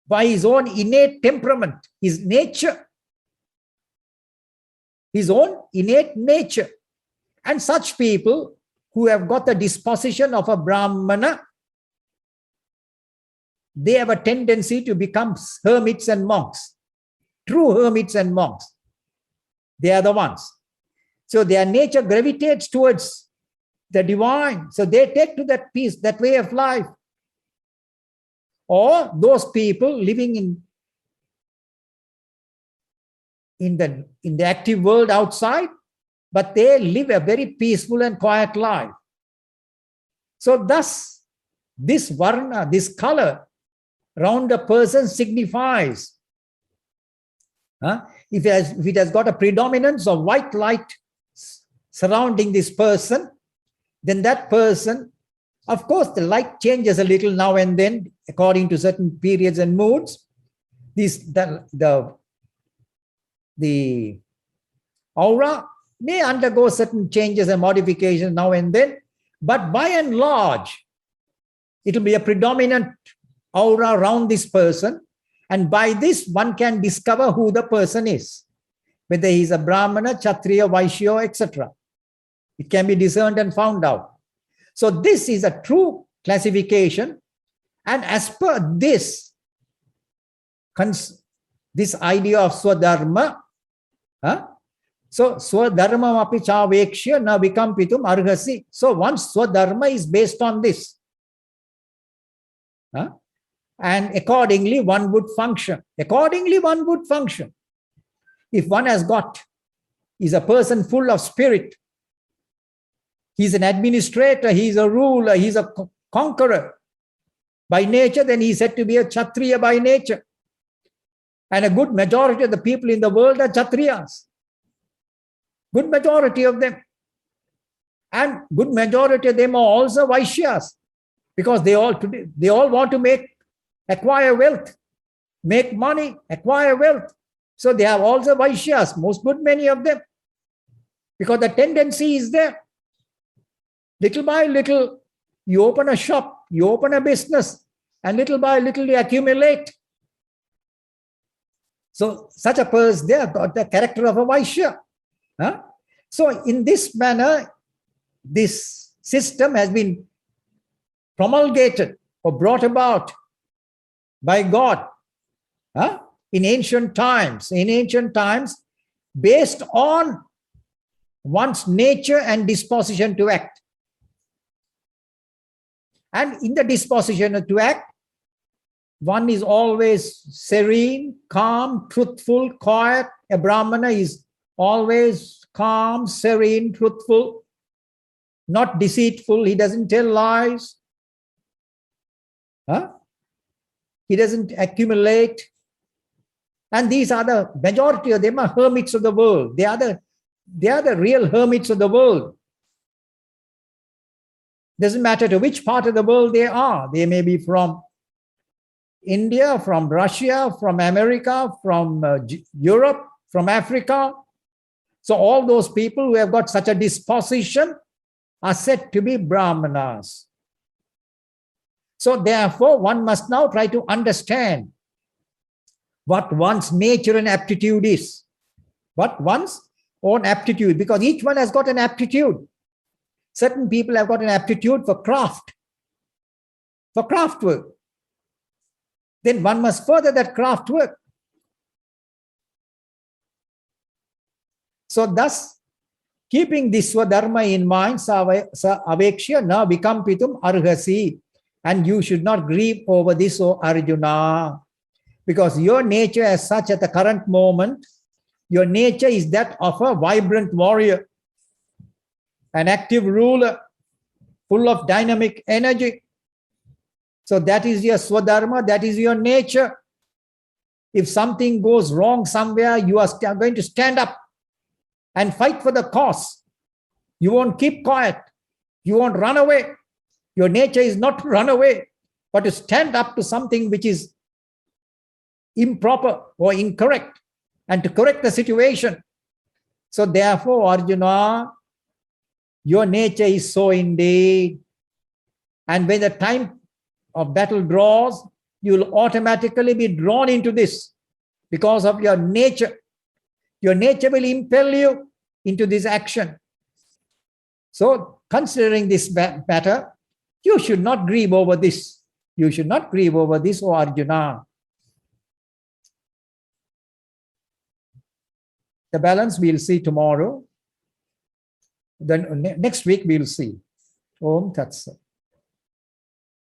by his own innate temperament, his nature, his own innate nature. And such people who have got the disposition of a Brahmana, they have a tendency to become hermits and monks. True hermits and monks. They are the ones. So their nature gravitates towards the divine. So they take to that peace, that way of life. Or those people living in the active world outside, but they live a very peaceful and quiet life. So thus, this varna, this color around a person signifies, if it has got a predominance of white light surrounding this person, then that person, of course, the light changes a little now and then according to certain periods and moods. The aura may undergo certain changes and modifications now and then, but by and large, it will be a predominant aura around this person, and by this one can discover who the person is, whether he is a Brahmana, Kshatriya, Vaishya, etc. It can be discerned and found out. So this is a true classification, and as per this idea of Swadharma, so Swadharma api chavekshya na vikampitum arhasi. So once Swadharma is based on this, and accordingly one would function. Accordingly one would function. If one is a person full of spirit, he's an administrator, he's a ruler, he's a conqueror by nature, then he's said to be a Kshatriya by nature. And a good majority of the people in the world are Kshatriyas. Good majority of them. And good majority of them are also Vaishyas, because they all want to acquire wealth, make money, acquire wealth. So they are also Vaishyas, many of them, because the tendency is there. Little by little, you open a shop, you open a business, and little by little you accumulate. So such a person, they have got the character of a Vaishya. So in this manner, this system has been promulgated or brought about by God in ancient times. In ancient times, based on one's nature and disposition to act. And in the disposition to act, one is always serene, calm, truthful, quiet. A Brahmana is always calm, serene, truthful, not deceitful. He doesn't tell lies. He doesn't accumulate. And these are the majority of them are hermits of the world. They are the real hermits of the world. Doesn't matter to which part of the world they are. They may be from India, from Russia, from America, from Europe, from Africa. So all those people who have got such a disposition are said to be Brahmanas. So therefore, one must now try to understand what one's nature and aptitude is. What one's own aptitude, because each one has got an aptitude. Certain people have got an aptitude for craft work. Then one must further that craft work. So thus, keeping this Swadharma in mind, sa avekshya na vikampitum arhasi. And you should not grieve over this, O Arjuna. Because your nature as such at the current moment, your nature is that of a vibrant warrior, an active ruler, full of dynamic energy. So that is your Swadharma, that is your nature. If something goes wrong somewhere, you are going to stand up and fight for the cause. You won't keep quiet. You won't run away. Your nature is not to run away, but to stand up to something which is improper or incorrect and to correct the situation. So therefore, Arjuna, your nature is so indeed. And when the time of battle draws, you will automatically be drawn into this because of your nature. Your nature will impel you into this action. So considering this matter, you should not grieve over this. You should not grieve over this, O Arjuna. The balance we'll see tomorrow. Then next week we'll see. Om Tat Sat.